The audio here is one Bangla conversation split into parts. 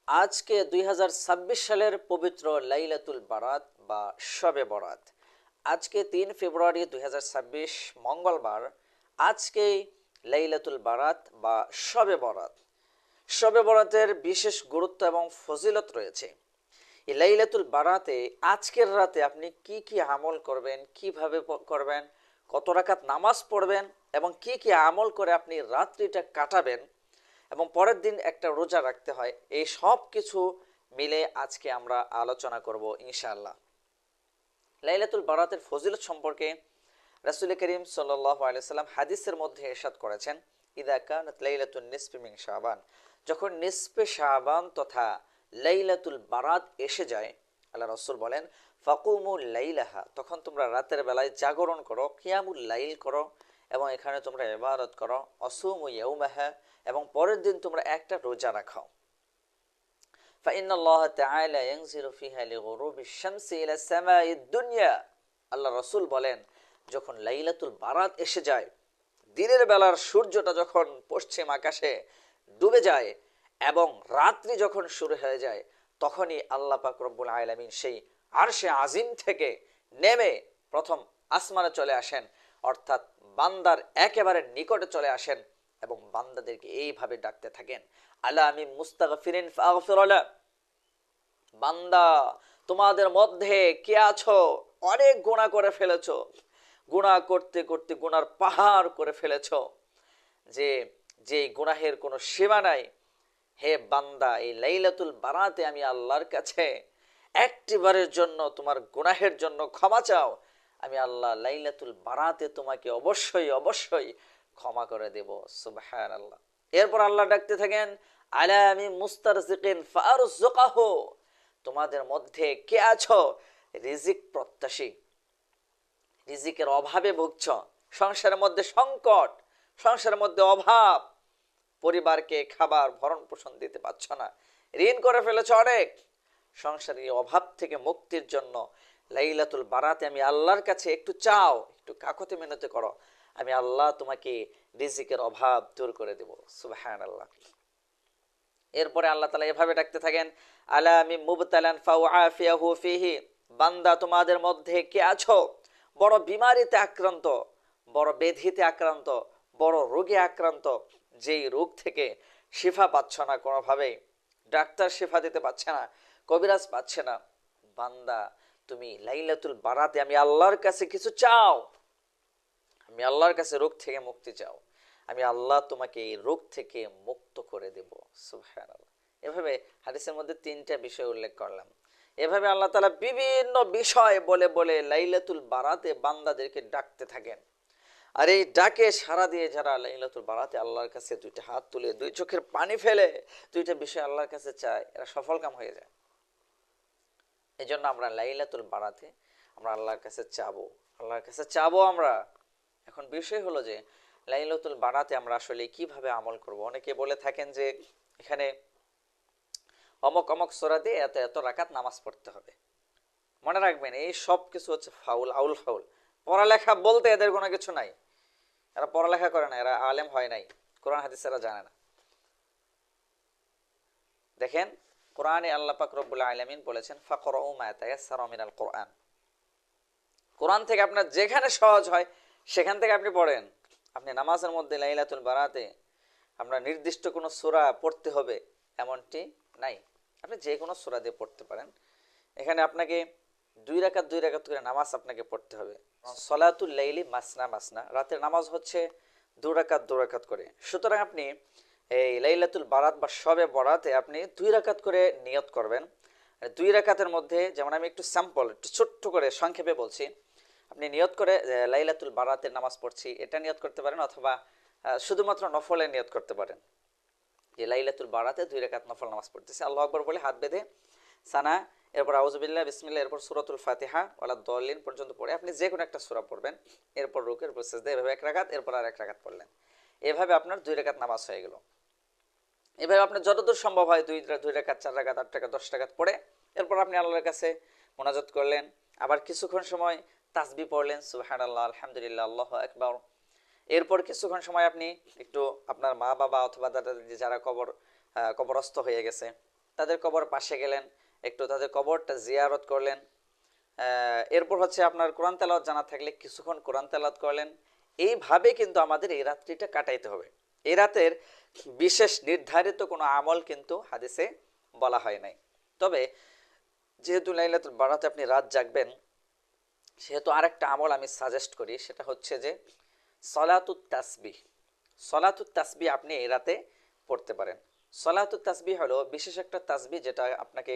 আজকে 2026 সালের পবিত্র লাইলাতুল বারাত বা শবে বরাত। আজকে 3 ফেব্রুয়ারি 2026 মঙ্গলবার। আজকেই লাইলাতুল বারাত বা শবে বরাত। শবে বরাতের বিশেষ গুরুত্ব এবং ফজিলত রয়েছে। এই লাইলাতুল বারাতে আজকের রাতে আপনি কি কি আমল করবেন, কিভাবে করবেন, কত রাকাত নামাজ পড়বেন এবং কি কি আমল করে আপনি রাত্রিটা কাটাবেন এবং পরের দিন একটা রোজা রাখতে হয়, এই সব কিছু মিলে আজকে আমরা আলোচনা করব ইনশাআল্লাহ। লাইলাতুল বারাতের ফজিলত সম্পর্কে রাসূল করিম সাল্লাল্লাহু আলাইহি সাল্লাম হাদিসের মধ্যে ইরশাদ করেছেন, ইদা কানাত লাইলাতুন নিসফি মিন শাবান, যখন নিসফে শাবান তথা লাইলাতুল বারাত এসে যায়, আল্লাহ রাসূল বলেন, ফাকুমুল লাইলাহা, তখন তোমরা রাতের বেলায় জাগরণ করো, কিয়ামুল লাইল করো এবং এখানে তোমরা ইবাদত করো, অসুমু ইয়াউমাহা, এবং পরের দিন তোমরা একটা রোজা রাখো। ফাইন্নাল্লাহ তাআলা ইয়ানজিলু ফিহা লিগুরুবিশ শামসি ইলা সামাইদ দুনিয়া, আল্লাহ রাসূল বলেন, যখন লাইলাতুল বারাত এসে যায়, দিনের বেলার সূর্যটা যখন পশ্চিম আকাশে ডুবে যায় এবং রাত্রি যখন শুরু হয়ে যায়, তখনই আল্লাহ পাক রব্বুল আলামিন সেই আরশে আজিম থেকে নেমে প্রথম আসমানে চলে আসেন, অর্থাৎ বান্দার একেবারে নিকটে চলে আসেন এবং বান্দাদেরকে এইভাবে ডাকতে থাকেন, আলা আমি মুস্তাগফিরিন ফাগফির লা, বান্দা তোমাদের মধ্যে কে আছো অনেক গুনাহ করে ফেলেছো, গুনাহ করতে করতে গুনার পাহাড় করে ফেলেছো, যে যে গুনাহের কোনো সীমা নাই, হে বান্দা এই লাইলাতুল বারাতে আমি আল্লাহর কাছে একটিবারের জন্য তোমার গুনাহের জন্য ক্ষমা চাও, আমি আল্লাহ লাইলাতুল বারাতে তোমাকে অবশ্যই অবশ্যই ক্ষমা করে দেব। সুবহানাল্লাহ। এরপর আল্লাহ ডাকতে থাকেন, আলা আমি মুস্তারজিকিন ফারজুকাহু, তোমাদের মধ্যে কে আছো রিজিক প্রত্যাশী, রিজিকের অভাবে ভুগছ, সংসারের মধ্যে সংকট, সংসারের মধ্যে অভাব, পরিবারকে খাবার ভরণ পোষণ দিতে পারছ না, ঋণ করে ফেলেছ অনেক, সংসারের অভাব থেকে মুক্তির জন্য লাইলাতুল বারাতে আমি আল্লাহর কাছে একটু চাও, একটু কাকুতি মিনতি করো, আমি আল্লাহ তোমাকে রিজিকের অভাব দূর করে দেব। সুবহানাল্লাহ। এরপরে আল্লাহ তাআলা এভাবে ডাকতে থাকেন, আলা আমি মুবতালান ফাউআফিয়াহু ফিহি, বান্দা তোমাদের মধ্যে কে আছো বড় বিমারিতে আক্রান্ত, বড় ব্যাধিতে আক্রান্ত, বড় রোগে আক্রান্ত, যেই রোগ থেকে শিফা পাচ্ছ না কোনোভাবেই, ডাক্তার শিফা দিতে পারছে না, কবিরাজ পাচ্ছে না, বান্দা তুমি লাইলাতুল বারাতে আমি আল্লাহর কাছে কিছু চাও, আমি আল্লাহর কাছে রোগ থেকে মুক্তি চাও, আমি আল্লাহ তোমাকে এই রোগ থেকে মুক্ত করে দেব। সুবহানাল্লাহ। এভাবে হাদিসের মধ্যে 3টা বিষয় উল্লেখ করলাম। এভাবে আল্লাহ তাআলা বিভিন্ন বিষয় বলে বলে লাইলাতুল বারাতে বান্দাদেরকে ডাকতে থাকেন। আর এই ডাকে সাড়া দিয়ে যারা লাইলাতুল বারাতে আল্লাহর কাছে 2টা হাত তুলে 2 চোখের পানি ফেলে 2টা বিষয় আল্লাহর কাছে চায়, এরা সফল কাম হয়ে যায়। এই জন্য আমরা লাইলাতুল বারাতে আমরা আল্লাহর কাছে চাবো, আল্লাহর কাছে চাবো আমরা। এখন বিষয় হলো যে লাইলাতুল বারাতে আমরা আসলে কিভাবে আমল করব। অনেকে বলে থাকেন যে এখানে অমক অমক সূরা দিয়ে এত এত রাকাত নামাজ পড়তে হবে। মনে রাখবেন এই সব কিছু হচ্ছে ফাউল, আউল ফাউল। পড়ালেখা বলতে এদের কোনো কিছু নাই, এরা পড়ালেখা করে না, এরা আলেম হয় নাই, কোরআন হাদিস এরা জানে না। দেখেন কোরআনে আল্লাহ পাক রব্বুল আলামিন বলেছেন, ফাকরাউ মা তায়াসসারা মিনাল কোরআন, কোরআন থেকে আপনার যেখানে সহজ হয় সেখান থেকে আপনি পড়েন। আপনি নামাজের মধ্যে লাইলাতুল বারাতে আমরা নির্দিষ্ট কোনো সূরা পড়তে হবে এমনটি নাই, আপনি যে কোনো সূরা দিয়ে পড়তে পারেন। এখানে আপনাকে 2 রাকাত করে নামাজ আপনাকে পড়তে হবে। সলাতুল লাইলি মাসনা মাসনা, রাতের নামাজ হচ্ছে 2 রাকাত করে। সুতরাং আপনি এই লাইলাতুল বারাত বা শবে বরাতে আপনি 2 রাকাত করে নিয়ত করবেন। 2 রাকাতের মধ্যে, যেমন আমি একটু স্যাম্পল একটু ছোট্ট করে সংক্ষেপে বলছি, আপনি নিয়ত করে লাইলাতুল বারাতের নামাজ পড়ছি এটা নিয়ত করতে পারেন, অথবা শুধুমাত্র নফলের নিয়ত করতে পারেন, যে লাইলাতুল বারাতে 2 রাকাত নফল নামাজ পড়তেছি, আল্লাহু আকবার বলে হাত বেঁধে সানা, এরপর আউযুবিল্লাহ বিসমিল্লাহ, এরপর সূরাতুল ফাতিহা ওয়ালা দলিন পর্যন্ত পড়ে আপনি যে কোনো একটা সূরা পড়বেন, এরপর রুকু, এরপর সিজদা, এভাবে 1 রাকাত, এরপর আর 1 রাকাত পড়লেন, এভাবে আপনার 2 রাকাত নামাজ হয়ে গেল। এভাবে আপনার যতদূর সম্ভব হয় 2 রাকাত, 4 রাকাত, 8 রাকাত, 10 রাকাত পড়ে এরপর আপনি আল্লাহর কাছে মোনাজাত করলেন, আবার কিছুক্ষণ সময় তাসবিহ পড়লেন, সুবহানাল্লাহ, আলহামদুলিল্লাহ, আল্লাহু আকবার। এরপর কিছুক্ষণ সময় আপনি একটু আপনার মা বাবা অথবা দাদা দাদি যারা কবরস্থ হয়ে গেছে তাদের কবর পাশে গেলেন, একটু তাদের কবরটা জিয়ারত করলেন। এরপর হচ্ছে আপনার কোরআন তেলাওয়াত জানা থাকলে কিছুক্ষণ কোরআন তেলাওয়াত করলেন। এইভাবে কিন্তু আমাদের এই রাত্রিটা কাটাইতে হবে। এই রাতের বিশেষ নির্ধারিত কোনো আমল কিন্তু হাদিসে বলা হয় নাই। তবে যেহেতু লাইলাতুল বারাতে আপনি রাত জাগবেন, সেহেতু আরেকটা আমল আমি সাজেস্ট করি, সেটা হচ্ছে যে সলাতুত তাসবিহ। সলাতুত তাসবিহ আপনি এই রাতে পড়তে পারেন। সলাতুত তাসবিহ হলো বিশেষ একটা তাসবিহ, যেটা আপনাকে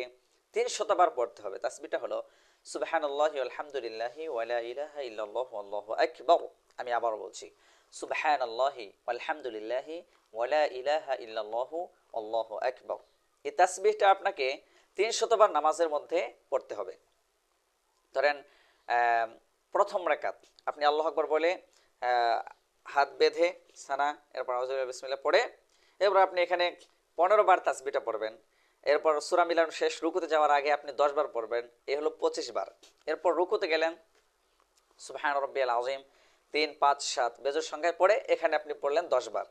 300 বার পড়তে হবে। তাসবিহটা হলো সুবহানাল্লাহি আলহামদুলিল্লাহি ওয়ালা ইলাহা ইল্লাল্লাহু আল্লাহু আকবার। আমি আবার বলছি, সুবহানাল্লাহি আলহামদুলিল্লাহি ওয়ালা ইলাহা ইল্লাল্লাহু আল্লাহু আকবার। এই তাসবিহটা আপনাকে 300 বার নামাজের মধ্যে পড়তে হবে। ধরেন প্রথম রাকাত আপনি আল্লাহু আকবার বলে হাত বেঁধে সানা, এরপর আউযুবিল্লাহি বিসমিল্লাহ পড়ে, এরপর আপনি এখানে 15 বার তাসবিহটা পড়বেন। এরপর সূরা মিলানো শেষ, রুকুতে যাওয়ার আগে আপনি 10 বার পড়বেন, এই হলো 25 বার। এরপর রুকুতে গেলেন সুবহান রাব্বিয়াল আযীম 3 5 7 বেজোর সংখ্যায় পড়ে এখানে আপনি পড়লেন 10 বার,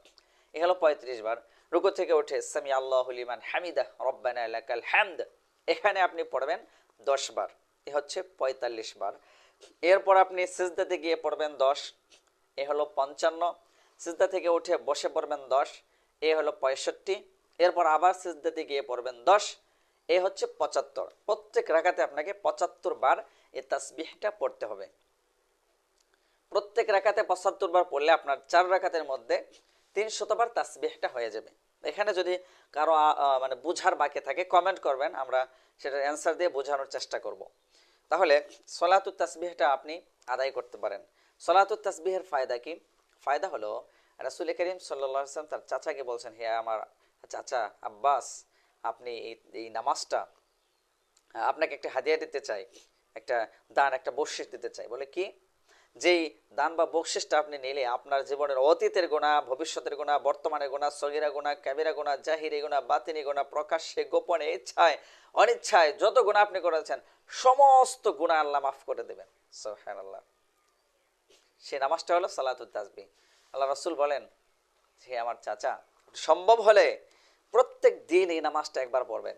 এই হলো 35 বার। রুকু থেকে উঠে সামি আল্লাহু লিমান হামিদাহ রব্বানা লাকাল হামদ, এখানে আপনি পড়বেন 10 বার, এ হচ্ছে 45 বার। এরপর আপনি সিজদাতে গিয়ে পড়বেন 10, এ হলো 55। সিজদা থেকে উঠে বসে পড়বেন 10, এ হলো 65। এরপর আবার সিজদাতে গিয়ে পড়বেন 10, এ হচ্ছে 75। প্রত্যেক রাকাতে আপনাকে 75 বার এই তাসবিহটা পড়তে হবে। প্রত্যেক রাকাতে 75 বার পড়লে আপনার 4 রাকাতের মধ্যে 300 বার তাসবিহটা হয়ে যাবে। এখানে যদি কারো মানে বুঝার বাকি থাকে কমেন্ট করবেন, আমরা সেটার অ্যান্সার দিয়ে বোঝানোর চেষ্টা করব। তাহলে সলাতুত তাসবিহটা আপনি আদায় করতে পারেন। সলাতুত তাসবিহের ফায়দা কি? ফায়দা হলো রাসূল করিম সাল্লাল্লাহু আলাইহি ওয়াসাল্লাম তার চাচাকে বলছেন, হে আমার চাচা আব্বাস, আপনি এই নামাজটা, আপনাকে একটা হাদিয়া দিতে চাই, একটা দান, একটা বকশিশ দিতে চাই। বলে কি? যেই দান বা বকশিসটা আপনি নিলে আপনার জীবনের অতীতের গুনাহ, ভবিষ্যতের গুনাহ, বর্তমানের গুনাহ, সগীরা গুনাহ, কাবিরা গুনাহ, জাহিরি গুনাহ, বাতিনি গুনাহ, প্রকাশ্যে গোপনে ইচ্ছায় অনিচ্ছায় যত গুনাহ আপনি করেছেন সমস্ত গুনাহ আল্লাহ মাফ করে দেবেন। সুবহানাল্লাহ। সেই নামাজটা হলো সালাতুত তাসবিহ। আল্লাহ রাসূল বলেন, হে আমার চাচা, সম্ভব হলে প্রত্যেক দিন এই নামাজটা একবার পড়বেন।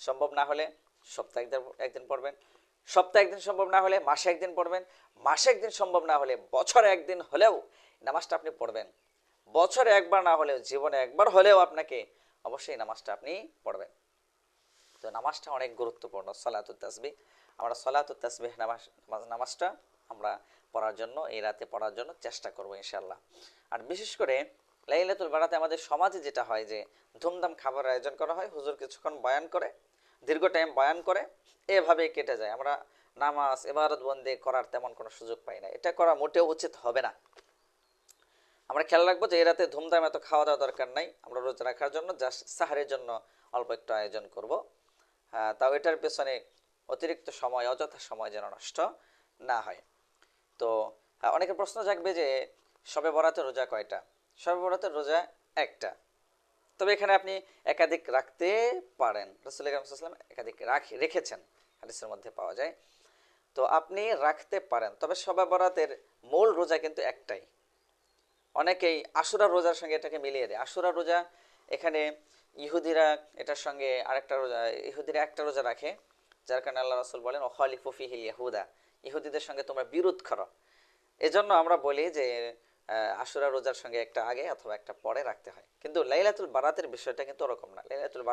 সম্ভব না হলে সপ্তাহে একদিন পড়বেন, সপ্তাহে একদিন সম্ভব না হলে মাসে একদিন পড়বেন, মাসে একদিন সম্ভব না হলে বছরে একদিন হলেও নামাজটা আপনি পড়বেন। বছরে একবার না হলেও জীবনে একবার হলেও আপনাকে অবশ্যই নামাজটা আপনি পড়বেন। তো নামাজটা অনেক গুরুত্বপূর্ণ সালাতুত তাসবিহ। আমরা সালাতুত তাসবিহ নামাজটা আমরা পড়ার জন্য, এই রাতে পড়ার জন্য চেষ্টা করব ইনশাআল্লাহ। আর বিশেষ করে লাইলাতুল বারাতে আমাদের সমাজে যেটা হয় যে ধুমধাম খাবার আয়োজন করা হয়, হুজুর কিছুক্ষণ বয়ান করে, দীর্ঘ টাইম বয়ান করে, এভাবেই কেটে যায়। আমরা নামাজ ইবাদত বন্দি করার তেমন কোনো সুযোগ পাই না। এটা করা মোটেও উচিত হবে না। আমরা খেয়াল রাখবো যে এই রাতে ধুমধাম এত খাওয়া দাওয়া দরকার নাই। আমরা রোজা রাখার জন্য জাস্ট সাহারের জন্য অল্প একটু আয়োজন করব। তাও এটার পেছনে অতিরিক্ত সময়, অযথা সময় যেন নষ্ট না হয়। তো অনেকের প্রশ্ন জাগবে যে শবে বরাতের রোজা কয়টা? শবে বরাতের রোজা একটা। তবে এখানে আপনি একাধিক রাখতে পারেন। রাসূল করিম সাল্লাল্লাহু আলাইহি ওয়াসাল্লাম একাধিক রেখেছেন, হাদিসের মধ্যে পাওয়া যায়। তো আপনি রাখতে পারেন, তবে শবে বরাতের মূল রোজা কিন্তু একটাই। অনেকেই আশুরা রোজার সঙ্গে এটাকে মিলিয়ে দেয়। আশুরা রোজা, এখানে ইহুদিরা এটার সঙ্গে আরেকটা রোজা, ইহুদিরা একটা রোজা রাখে, যার কারণে আল্লাহ রাসূল বলেন ওয়াখালিফু ফিহিল ইয়াহুদা, ইহুদিদের সঙ্গে তোমরা বিরোধ করো। এজন্য আমরা বলি যে আশুরা রোজার সঙ্গে একটা আগে অথবা একটা পরে রাখতে হয়। কিন্তু লাইলাতুল বারাতের বিষয়টা কিন্তু ওরকম না। লাইলাতুল